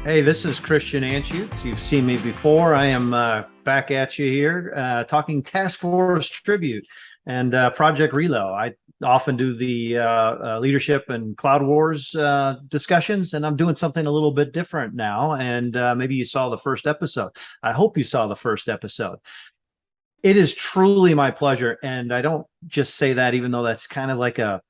Hey, this is Christian Anschuetz. You've seen me before. I am back at you here talking Task Force Tribute and Project RELO. I often do the leadership and Cloud Wars discussions, and I'm doing something a little bit different now. And maybe you saw the first episode. I hope you saw the first episode. It is truly my pleasure. And I don't just say that, even though that's kind of like a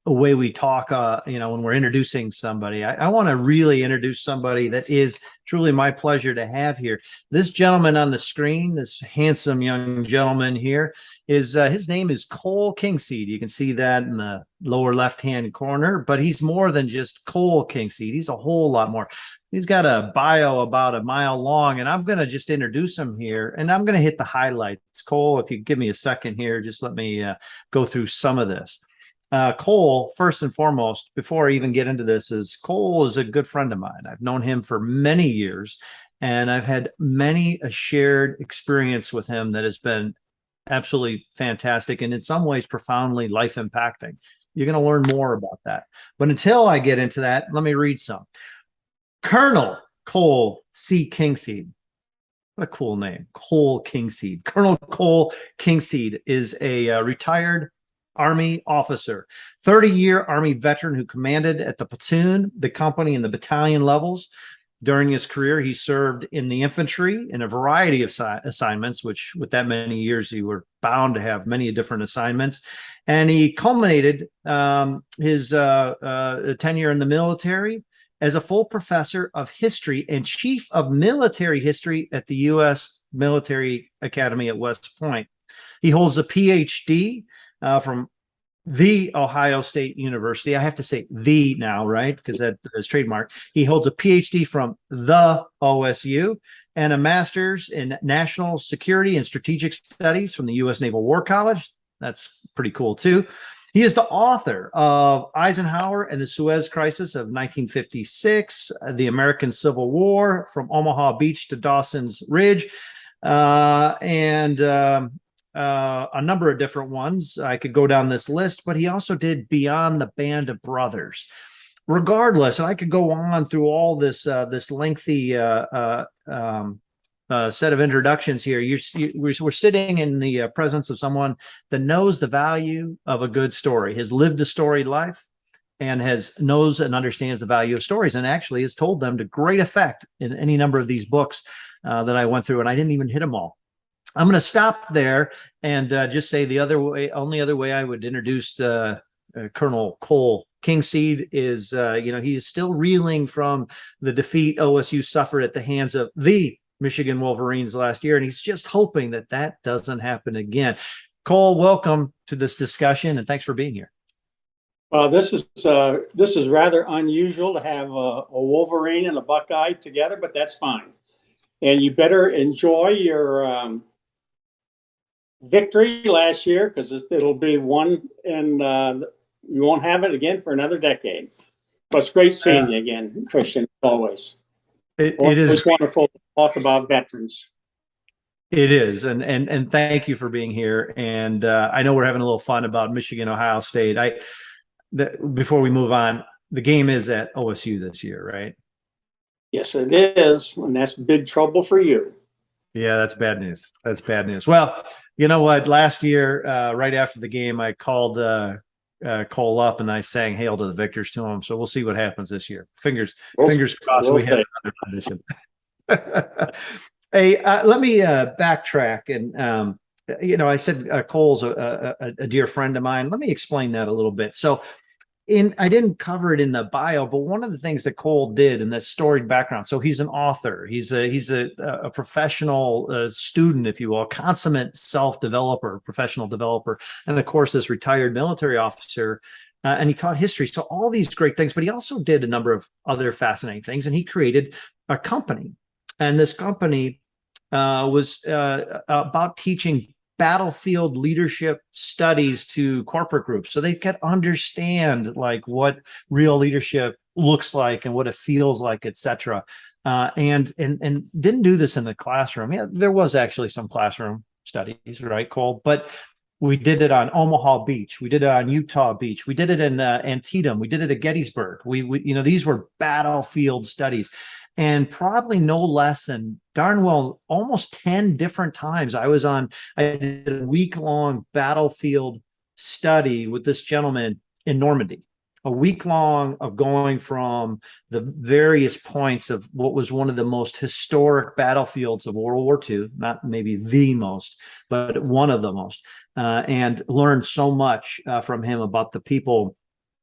way we talk, when we're introducing somebody. I want to really introduce somebody that is truly my pleasure to have here. This gentleman on the screen, this handsome young gentleman here, is his name is Cole Kingseed. You can see that in the lower left-hand corner, but he's more than just Cole Kingseed. He's a whole lot more. He's got a bio about a mile long, and I'm going to just introduce him here, and I'm going to hit the highlights. Cole, if you give me a second here, just let me go through some of this. Cole, first and foremost, before I even get into this, is Cole is a good friend of mine. I've known him for many years, and I've had many a shared experience with him that has been absolutely fantastic and in some ways profoundly life impacting. You're going to learn more about that. But until I get into that, let me read some. Colonel Cole C. Kingseed. What a cool name, Cole Kingseed. Colonel Cole Kingseed is a retired Army officer, 30-year Army veteran who commanded at the platoon, the company, and the battalion levels. During his career, he served in the infantry in a variety of assignments, which with that many years, you were bound to have many different assignments. And he culminated his tenure in the military as a full professor of history and chief of military history at the U.S. Military Academy at West Point. He holds a PhD from the Ohio State University. I have to say the now, right? Because that is trademark. He holds a PhD from the OSU and a master's in national security and strategic studies from the U.S. Naval War College. That's pretty cool too. He is the author of Eisenhower and the Suez Crisis of 1956, the American Civil War from Omaha Beach to Dawson's Ridge, and a number of different ones. I could go down this list, but he also did Beyond the Band of Brothers. Regardless, and I could go on through all this lengthy set of introductions here. We're sitting in the presence of someone that knows the value of a good story, has lived a storied life, and knows and understands the value of stories, and actually has told them to great effect in any number of these books that I went through, and I didn't even hit them all. I'm going to stop there and just say the only other way I would introduce Colonel Cole Kingseed is, he is still reeling from the defeat OSU suffered at the hands of the Michigan Wolverines last year, and he's just hoping that that doesn't happen again. Cole, welcome to this discussion, and thanks for being here. This is rather unusual to have a Wolverine and a Buckeye together, but that's fine. And you better enjoy your victory last year, because it'll be one, and you won't have it again for another decade. But it's great seeing you again, Christian, as always. It is wonderful to talk about veterans. It is, and thank you for being here. And I know we're having a little fun about Michigan, Ohio State. Before we move on, the game is at OSU this year, right? Yes, it is, and that's big trouble for you. Yeah, that's bad news. That's bad news. Well, you know what? Last year, right after the game, I called Cole up and I sang "Hail to the Victors" to him. So we'll see what happens this year. Fingers crossed. We have another audition. Hey, let me backtrack, and I said Cole's a dear friend of mine. Let me explain that a little bit. So, I didn't cover it in the bio, but one of the things that Cole did in this storied background. So he's an author. He's a professional student, if you will, a consummate self-developer, professional developer, and of course this retired military officer. And he taught history. So all these great things, but he also did a number of other fascinating things. And he created a company, and this company was about teaching battlefield leadership studies to corporate groups, so they could understand like what real leadership looks like and what it feels like, etc. And didn't do this in the classroom. Yeah, there was actually some classroom studies, right, Cole? But We did it on Omaha Beach. We did it on Utah Beach. We did it in Antietam. We did it at Gettysburg. These were battlefield studies, and probably no less than darn well almost 10 different times I did a week-long battlefield study with this gentleman in Normandy. A week long of going from the various points of what was one of the most historic battlefields of World War II, not maybe the most, but one of the most, and learned so much from him about the people,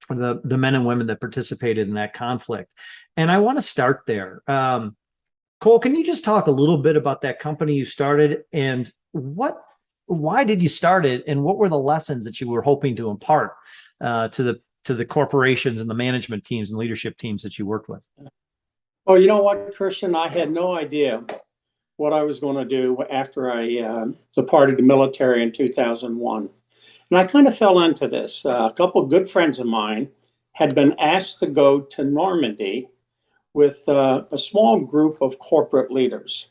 the men and women that participated in that conflict. And I want to start there. Cole, can you just talk a little bit about that company you started, and why did you start it, and what were the lessons that you were hoping to impart to the corporations and the management teams and leadership teams that you worked with? Oh, you know what, Christian? I had no idea what I was going to do after I departed the military in 2001. And I kind of fell into this. A couple of good friends of mine had been asked to go to Normandy with a small group of corporate leaders.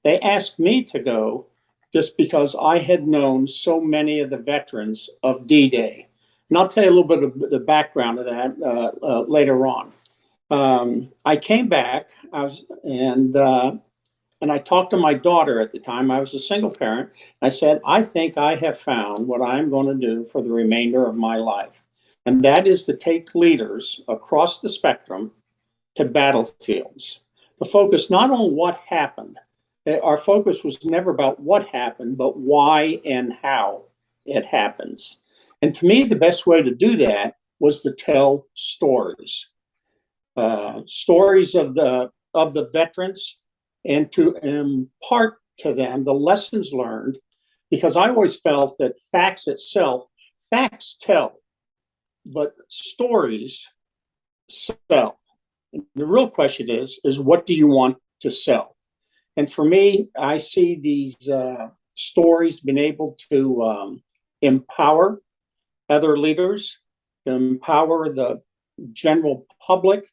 They asked me to go just because I had known so many of the veterans of D-Day. And I'll tell you a little bit of the background of that later on. I came back, and I talked to my daughter at the time. I was a single parent. I said, I think I have found what I'm going to do for the remainder of my life. And that is to take leaders across the spectrum to battlefields. The focus not on what happened. Our focus was never about what happened, but why and how it happens. And to me, the best way to do that was to tell stories, stories of the veterans, and to impart to them the lessons learned, because I always felt that facts tell, but stories sell. The real question is what do you want to sell? And for me, I see these stories being able to empower other leaders, empower the general public,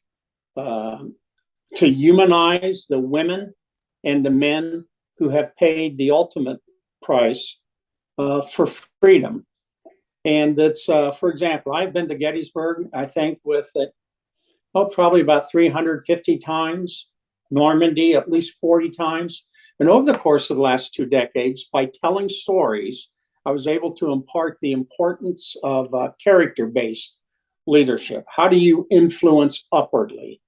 to humanize the women and the men who have paid the ultimate price for freedom. And it's, for example, I've been to Gettysburg, I think, with probably about 350 times, Normandy at least 40 times. And over the course of the last 2 decades, by telling stories, I was able to impart the importance of character-based leadership. How do you influence upwardly?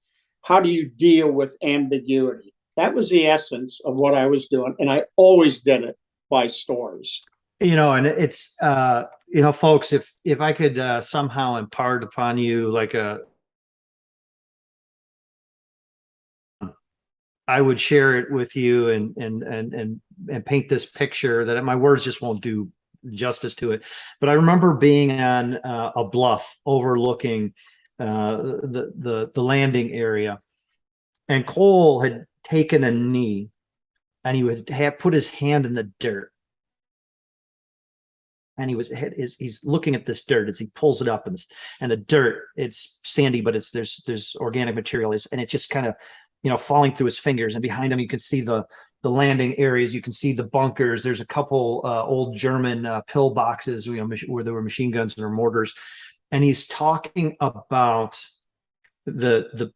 How do you deal with ambiguity? That was the essence of what I was doing. And I always did it by stories. And it's, folks, if I could somehow impart upon you I would share it with you and paint this picture that my words just won't do justice to it. But I remember being on a bluff overlooking the landing area, and Cole had taken a knee, and he had put his hand in the dirt, and he's looking at this dirt as he pulls it up, and the dirt, it's sandy, but there's organic material, and it's just kind of falling through his fingers. And behind him you can see the landing areas, you can see the bunkers. There's a couple old German pillboxes, where there were machine guns or mortars. And he's talking about the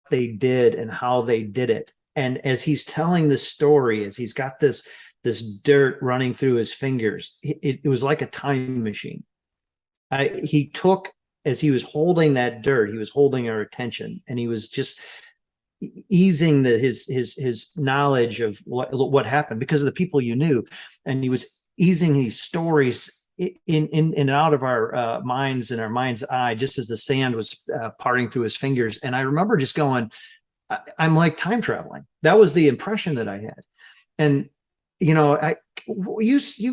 they did and how they did it. And as he's telling this story, as he's got this dirt running through his fingers, it was like a time machine. He took, as he was holding that dirt, he was holding our attention, and he was just easing his knowledge of what happened because of the people you knew, and he was easing these stories in and out of our minds and our mind's eye, just as the sand was parting through his fingers. And I remember just going, I'm like time traveling. That was the impression that I had. And you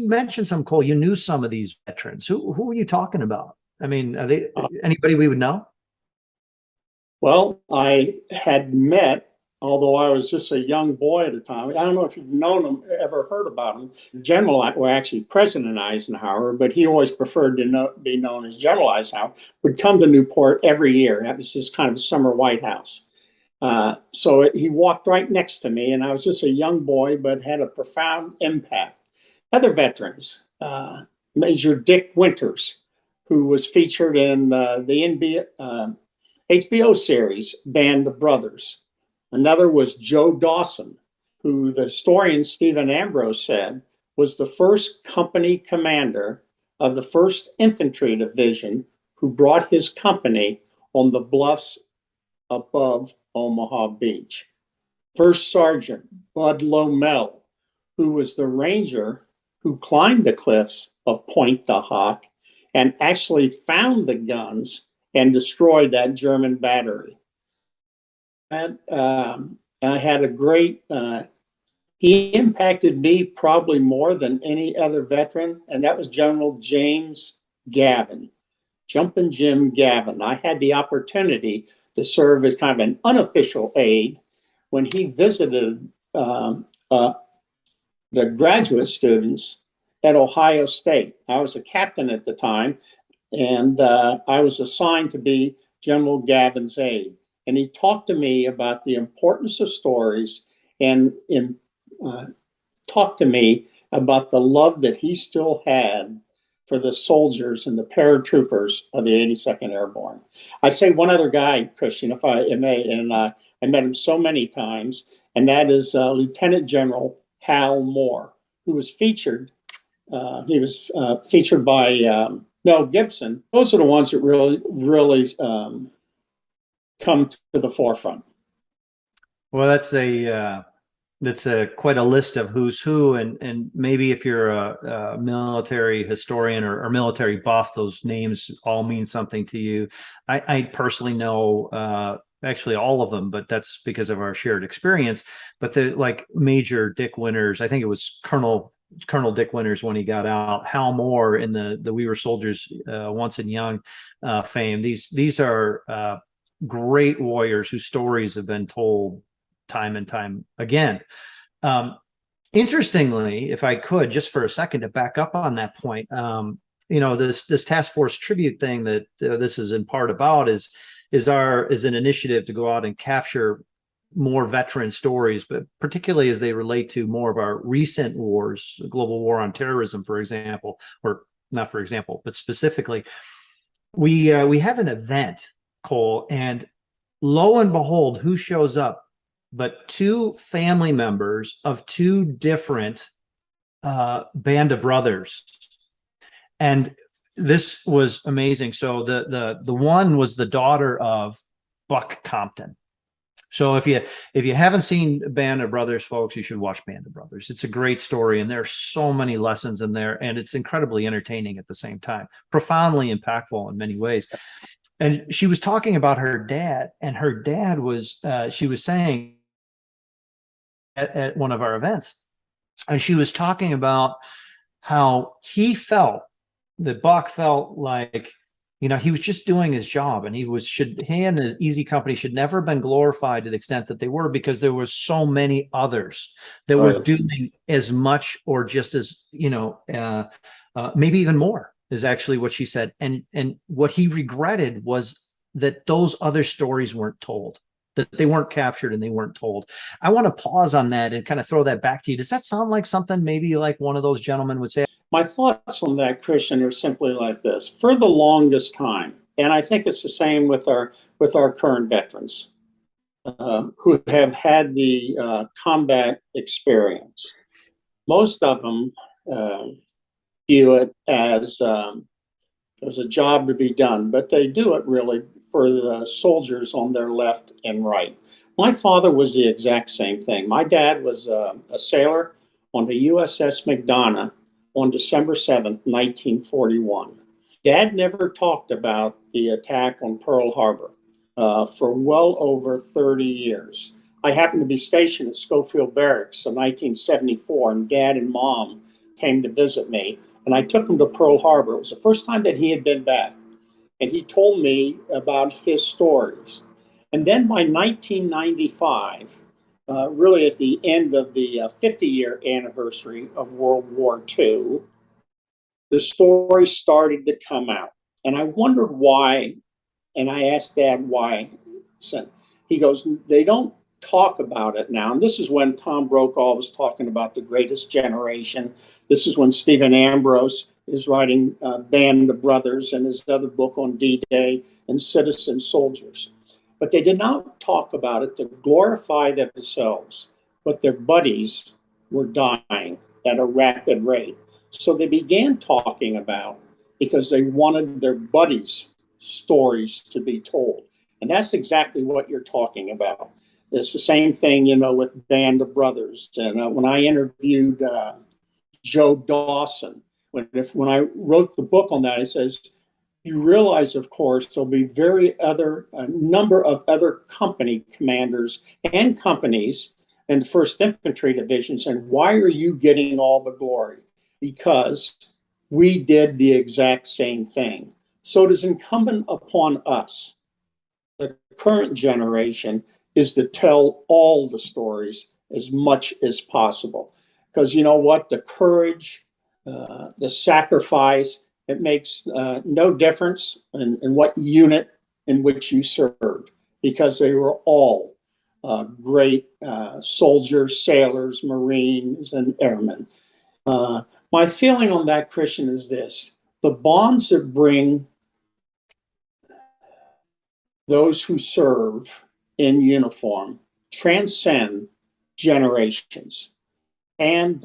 mentioned some, Cole, you knew some of these veterans. Who are you talking about? I mean, are they anybody we would know? Well, I had met, although I was just a young boy at the time. I don't know if you've known him, ever heard about him. Actually President Eisenhower, but he always preferred to be known as General Eisenhower, would come to Newport every year. That was his kind of summer White House. So he walked right next to me, and I was just a young boy, but had a profound impact. Other veterans, Major Dick Winters, who was featured in the HBO series Band of Brothers. Another was Joe Dawson, who the historian Stephen Ambrose said was the first company commander of the 1st Infantry Division who brought his company on the bluffs above Omaha Beach. First Sergeant Bud Lomel, who was the ranger who climbed the cliffs of Point du Hoc and actually found the guns and destroyed that German battery. And I had a great, he impacted me probably more than any other veteran, and that was General James Gavin, Jumpin' Jim Gavin. I had the opportunity to serve as kind of an unofficial aide when he visited the graduate students at Ohio State. I was a captain at the time, and I was assigned to be General Gavin's aide. And he talked to me about the importance of stories and talked to me about the love that he still had for the soldiers and the paratroopers of the 82nd Airborne. I say one other guy, Christian, if I may, and I met him so many times, and that is Lieutenant General Hal Moore, who was featured. He was featured by Mel Gibson. Those are the ones that really come to the forefront. Well, that's quite a list of who's who, and maybe if you're a military historian or military buff, those names all mean something to you. I personally know actually all of them, but that's because of our shared experience. But like Major Dick Winters, I think it was Colonel Dick Winters when he got out, Hal Moore in the We Were Soldiers Once and Young fame. These are great warriors whose stories have been told time and time again. Interestingly, if I could, just for a second to back up on that point, this task force tribute thing that this is in part about is an initiative to go out and capture more veteran stories, but particularly as they relate to more of our recent wars, the global war on terrorism, for example, or not for example, but specifically, we have an event, Cole, and lo and behold, who shows up but 2 family members of 2 different Band of Brothers. And this was amazing. So the one was the daughter of Buck Compton. So if you haven't seen Band of Brothers, folks, you should watch Band of Brothers. It's a great story, and there are so many lessons in there, and it's incredibly entertaining at the same time, profoundly impactful in many ways. And she was talking about her dad, and her dad was, she was saying at one of our events, and she was talking about how he felt, that Buck felt like, he was just doing his job, and he and his Easy Company should never have been glorified to the extent that they were, because there was so many others that were doing as much or just as, maybe even more, is actually what she said. And what he regretted was that those other stories weren't told, that they weren't captured and they weren't told. I want to pause on that and kind of throw that back to you. Does that sound like something maybe like one of those gentlemen would say? My thoughts on that, Christian, are simply like this. For the longest time, and I think it's the same with our current veterans who have had the combat experience, most of them view it as there's a job to be done, but they do it really for the soldiers on their left and right. My father was the exact same thing. My dad was a sailor on the USS McDonough on December 7th, 1941. Dad never talked about the attack on Pearl Harbor for well over 30 years. I happened to be stationed at Schofield Barracks in 1974, and Dad and Mom came to visit me, and I took him to Pearl Harbor. It was the first time that he had been back, and he told me about his stories. And then by 1995, really at the end of the 50-year anniversary of World War II, the story started to come out. And I wondered why, and I asked Dad why. He goes, they don't talk about it now. And this is when Tom Brokaw was talking about the greatest generation. This is when Stephen Ambrose is writing Band of Brothers and his other book on D-Day and Citizen Soldiers. But they did not talk about it to glorify themselves, but their buddies were dying at a rapid rate. So they began talking about because they wanted their buddies' stories to be told. And that's exactly what you're talking about. It's the same thing, with Band of Brothers. And when I interviewed Joe Dawson, when I wrote the book on that, it says, you realize, of course, there'll be a number of other company commanders and companies in the 1st Infantry Divisions. And why are you getting all the glory? Because we did the exact same thing. So it is incumbent upon us, the current generation, is to tell all the stories as much as possible. Because you know what? The courage, the sacrifice, it makes no difference in what unit in which you served, because they were all great soldiers, sailors, Marines, and airmen. My feeling on that, Christian, is this: the bonds that bring those who serve in uniform transcend generations and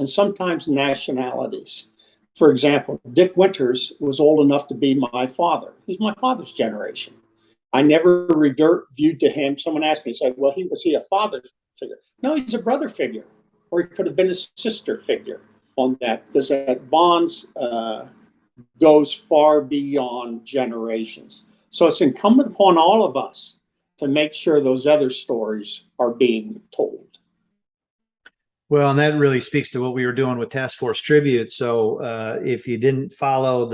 sometimes nationalities. For example, Dick Winters was old enough to be my father. He's my father's generation. I never viewed to him. Someone asked me, said, well, was he a father figure? No, he's a brother figure, or he could have been a sister figure on that, because that bonds goes far beyond generations. So it's incumbent upon all of us to make sure those other stories are being told. Well, and that really speaks to what we were doing with Task Force Tribute. So if you didn't follow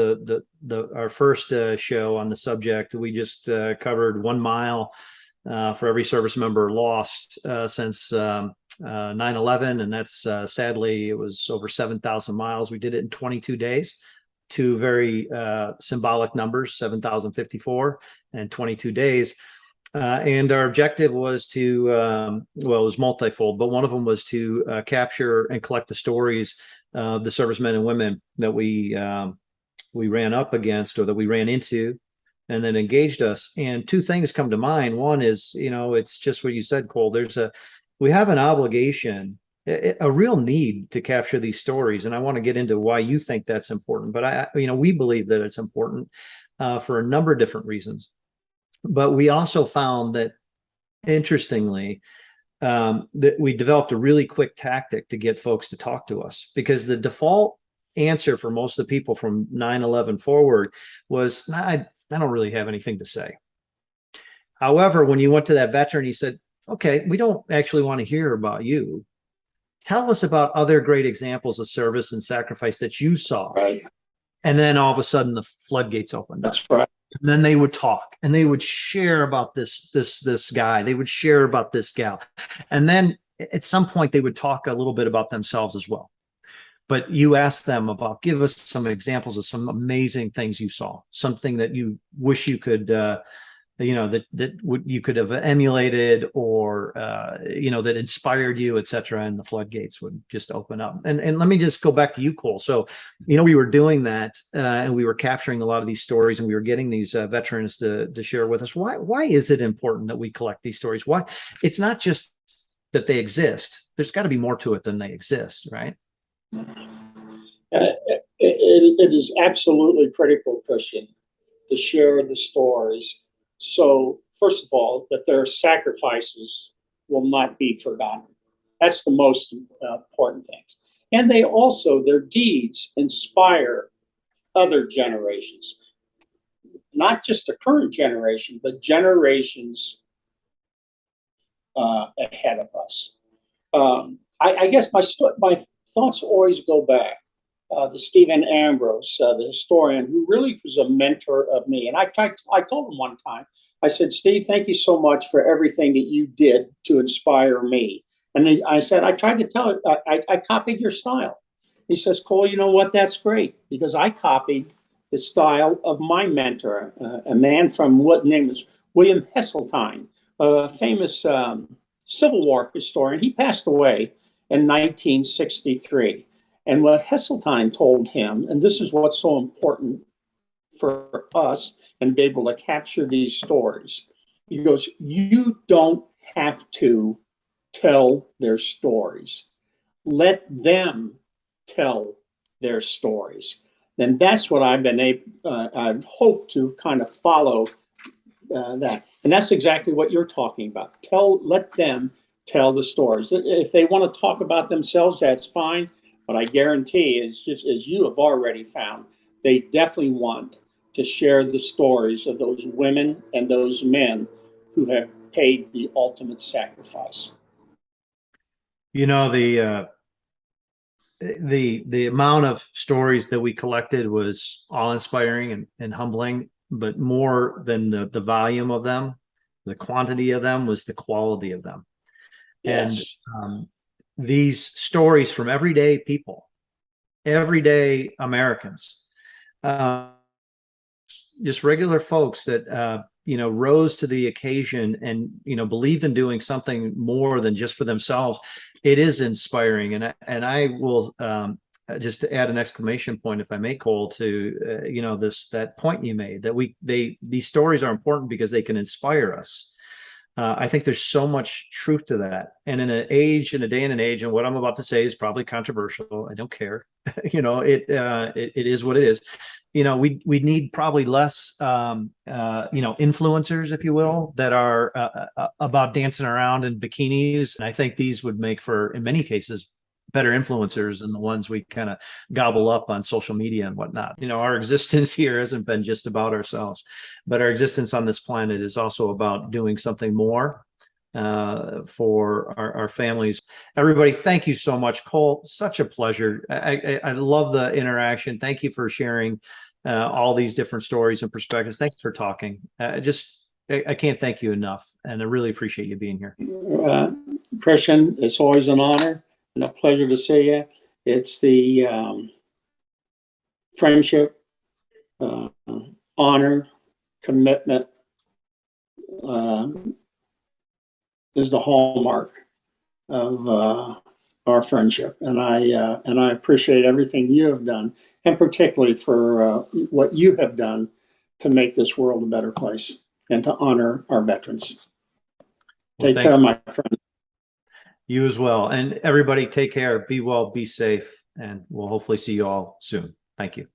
our first show on the subject, we just covered 1 mile for every service member lost since 9/11, and that's sadly, it was over 7,000 miles. We did it in 22 days. Two very symbolic numbers, 7,054 and 22 days. And our objective was to, it was multifold, but one of them was to capture and collect the stories of the servicemen and women that we ran up against, or that we ran into, and then engaged us. And two things come to mind. One is, it's just what you said, Cole. We have an obligation, a real need to capture these stories. And I want to get into why you think that's important. But we believe that it's important for a number of different reasons. But we also found that, interestingly, that we developed a really quick tactic to get folks to talk to us, because the default answer for most of the people from 9/11 forward was, I don't really have anything to say. However, when you went to that veteran, he said, okay, we don't actually want to hear about you. Tell us about other great examples of service and sacrifice that you saw. Right. And then all of a sudden the floodgates opened up. That's right. And then they would talk, and they would share about this guy. They would share about this gal. And then at some point they would talk a little bit about themselves as well. But you ask them about, give us some examples of some amazing things you saw, something that you wish you could, you could have emulated, or, that inspired you, et cetera. And the floodgates would just open up. And let me just go back to you, Cole. So, we were doing that and we were capturing a lot of these stories, and we were getting these veterans to share with us. Why is it important that we collect these stories? Why? It's not just that they exist. There's got to be more to it than they exist, right? It is absolutely critical, Christian, to share the stories. So, first of all, that their sacrifices will not be forgotten. That's the most important things. And their deeds inspire other generations, not just the current generation, but generations ahead of us. I guess my thoughts always go back to Stephen Ambrose, the historian, who really was a mentor of me. And I told him one time, I said, Steve, thank you so much for everything that you did to inspire me. And I said, I tried to tell it, I copied your style. He says, Cole, you know what? That's great, because I copied the style of my mentor, a man from, what name is William Hesseltine, a famous Civil War historian. He passed away in 1963. And what Heseltine told him, and this is what's so important for us and be able to capture these stories, he goes, you don't have to tell their stories. Let them tell their stories. And that's what I've been able, I've hoped to kind of follow that. And that's exactly what you're talking about. Let them tell the stories. If they want to talk about themselves, that's fine. But I guarantee, it's just as you have already found, they definitely want to share the stories of those women and those men who have paid the ultimate sacrifice. You know, the amount of stories that we collected was awe-inspiring and humbling, but more than the volume of them, the quantity of them was the quality of them. Yes. And these stories from everyday people, everyday Americans, just regular folks that rose to the occasion and believed in doing something more than just for themselves. It is inspiring, and I will just to add an exclamation point, if I may, Cole, to that point you made, that these stories are important because they can inspire us. I think there's so much truth to that. And in a day and an age, and what I'm about to say is probably controversial. I don't care. It is what it is. We need probably less, influencers, if you will, that are about dancing around in bikinis. And I think these would make for, in many cases, better influencers than the ones we kind of gobble up on social media and whatnot. Our existence here hasn't been just about ourselves, but our existence on this planet is also about doing something more for our families. Everybody, thank you so much, Cole. Such a pleasure. I love the interaction. Thank you for sharing all these different stories and perspectives. Thanks for talking. I can't thank you enough, and I really appreciate you being here. Christian, it's always an honor and a pleasure to see you. It's the friendship, honor, commitment is the hallmark of our friendship, and I appreciate everything you have done, and particularly for what you have done to make this world a better place and to honor our veterans. Take care, my friend. You as well. And everybody, take care, be well, be safe, and we'll hopefully see you all soon. Thank you.